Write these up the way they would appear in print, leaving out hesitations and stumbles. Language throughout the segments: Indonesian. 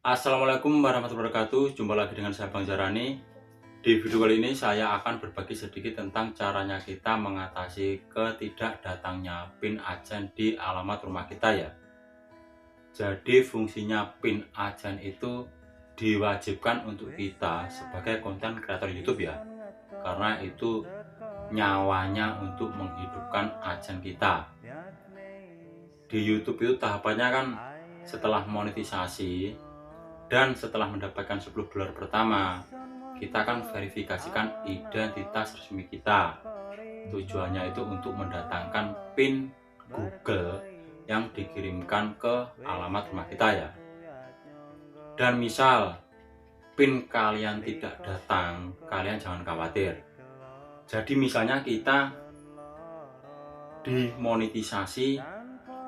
Assalamualaikum warahmatullahi wabarakatuh. Jumpa lagi dengan saya Bang Jarani. Di video kali ini saya akan berbagi sedikit tentang caranya kita mengatasi ketidakdatangnya PIN agen di alamat rumah kita ya. Jadi fungsinya PIN agen itu diwajibkan untuk kita sebagai konten kreator YouTube ya. Karena itu nyawanya untuk menghidupkan agen kita. Di YouTube itu tahapannya kan setelah monetisasi dan setelah mendapatkan $10 pertama, kita akan verifikasikan identitas resmi kita. Tujuannya itu untuk mendatangkan PIN Google yang dikirimkan ke alamat rumah kita ya. Dan misal PIN kalian tidak datang, kalian jangan khawatir. Jadi misalnya kita dimonetisasi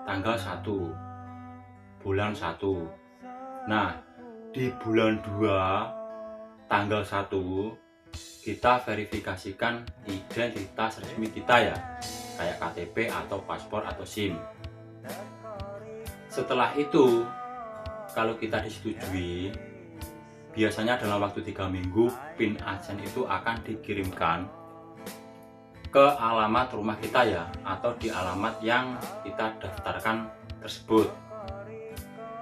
tanggal 1 bulan 1. Nah, di bulan 2 tanggal 1 kita verifikasikan identitas resmi kita ya, kayak KTP atau paspor atau SIM. Setelah itu kalau kita disetujui, biasanya dalam waktu 3 minggu PIN agen itu akan dikirimkan ke alamat rumah kita ya, atau di alamat yang kita daftarkan tersebut.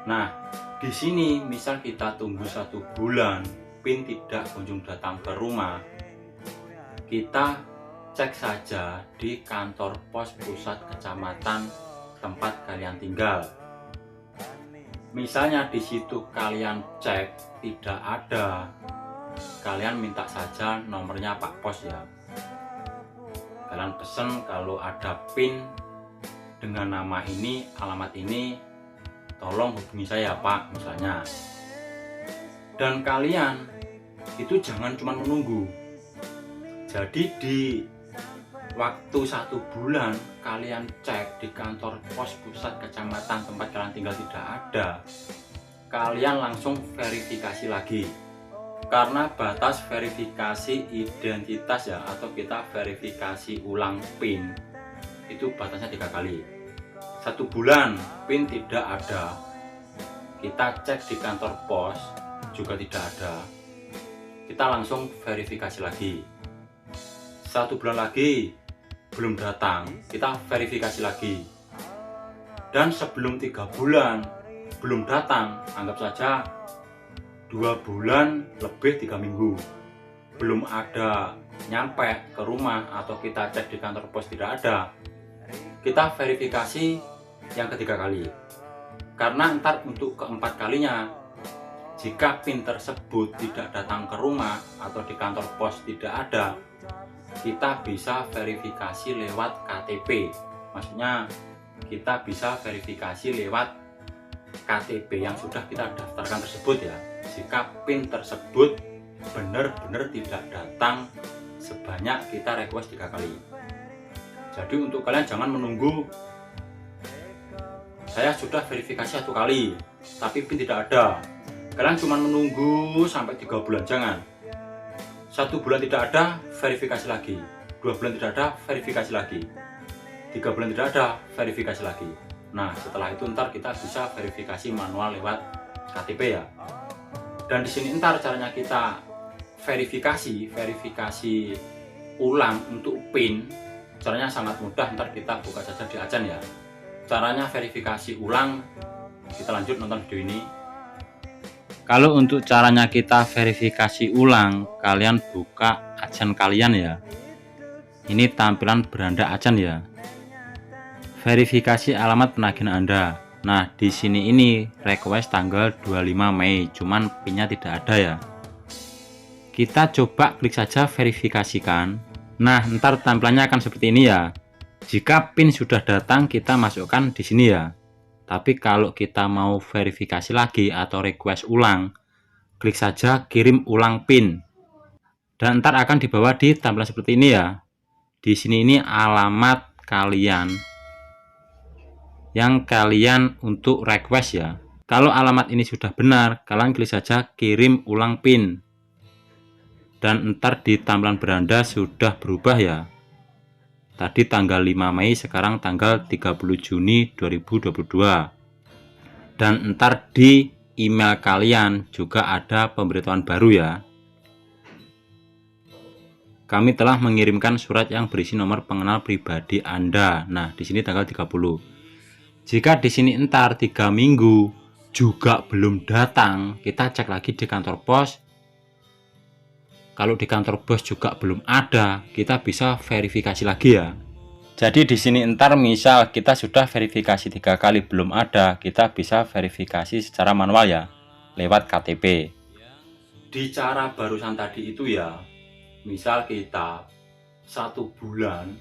Nah, di sini misal kita tunggu 1 bulan PIN tidak kunjung datang ke rumah, kita cek saja di kantor pos pusat kecamatan tempat kalian tinggal. Misalnya di situ kalian cek tidak ada, kalian minta saja nomornya Pak Pos ya. Kalian pesen kalau ada PIN dengan nama ini, alamat ini, tolong hubungi saya Pak misalnya. Dan kalian itu jangan cuma menunggu. Jadi di waktu 1 bulan kalian cek di kantor pos pusat kecamatan tempat kalian tinggal tidak ada, kalian langsung verifikasi lagi. Karena batas verifikasi identitas ya, atau kita verifikasi ulang PIN itu batasnya 3 kali. 1 bulan PIN tidak ada, kita cek di kantor pos juga tidak ada, kita langsung verifikasi lagi. 1 bulan lagi belum datang, kita verifikasi lagi. Dan sebelum 3 bulan belum datang, anggap saja 2 bulan lebih 3 minggu belum ada nyampe ke rumah, atau kita cek di kantor pos tidak ada, kita verifikasi yang ketiga kali. Karena ntar untuk keempat kalinya, jika PIN tersebut tidak datang ke rumah atau di kantor pos tidak ada, kita bisa verifikasi lewat KTP. Maksudnya kita bisa verifikasi lewat KTP yang sudah kita daftarkan tersebut ya, jika PIN tersebut benar-benar tidak datang sebanyak kita request 3 kali. Jadi untuk kalian jangan menunggu saya sudah verifikasi 1 kali tapi PIN tidak ada, kalian cuma menunggu sampai 3 bulan. Jangan. 1 bulan tidak ada, verifikasi lagi. 2 bulan tidak ada, verifikasi lagi. 3 bulan tidak ada, verifikasi lagi. Nah, setelah itu ntar kita bisa verifikasi manual lewat KTP ya. Dan di sini ntar caranya kita verifikasi ulang untuk PIN. Caranya sangat mudah, ntar kita buka saja di agen ya. Caranya verifikasi ulang, kita lanjut nonton video ini. Kalau untuk caranya kita verifikasi ulang, kalian buka agen kalian ya. Ini tampilan beranda agen ya. Verifikasi alamat penagihan Anda. Nah, di sini ini request tanggal 25 Mei, cuman PIN-nya tidak ada ya. Kita coba klik saja verifikasikan. Nah, ntar tampilannya akan seperti ini ya. Jika PIN sudah datang, kita masukkan di sini ya. Tapi kalau kita mau verifikasi lagi atau request ulang, klik saja kirim ulang PIN. Dan ntar akan dibawa di tampilan seperti ini ya. Di sini ini alamat kalian yang kalian untuk request ya. Kalau alamat ini sudah benar, kalian klik saja kirim ulang PIN. Dan ntar di tampilan beranda sudah berubah ya. Tadi tanggal 5 Mei, sekarang tanggal 30 Juni 2022. Dan ntar di email kalian juga ada pemberitahuan baru ya. Kami telah mengirimkan surat yang berisi nomor pengenal pribadi Anda. Nah, di sini tanggal 30. Jika di sini entar 3 minggu juga belum datang, kita cek lagi di kantor pos. Kalau di kantor pos juga belum ada, kita bisa verifikasi lagi ya. Jadi di sini entar misal kita sudah verifikasi 3 kali belum ada, kita bisa verifikasi secara manual ya, lewat KTP. Di cara barusan tadi itu ya, misal kita 1 bulan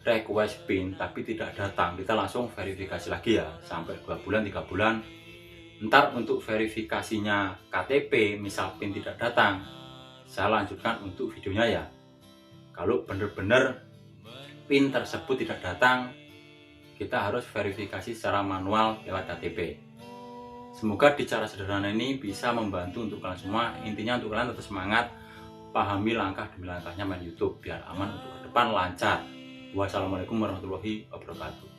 request PIN tapi tidak datang, kita langsung verifikasi lagi ya, sampai 2 bulan, 3 bulan. Ntar untuk verifikasinya KTP, misal PIN tidak datang, saya lanjutkan untuk videonya ya. Kalau benar-benar PIN tersebut tidak datang, kita harus verifikasi secara manual lewat KTP. Semoga di cara sederhana ini bisa membantu untuk kalian semua. Intinya untuk kalian tetap semangat, pahami langkah demi langkahnya main YouTube biar aman untuk ke depan lancar. Wassalamualaikum warahmatullahi wabarakatuh.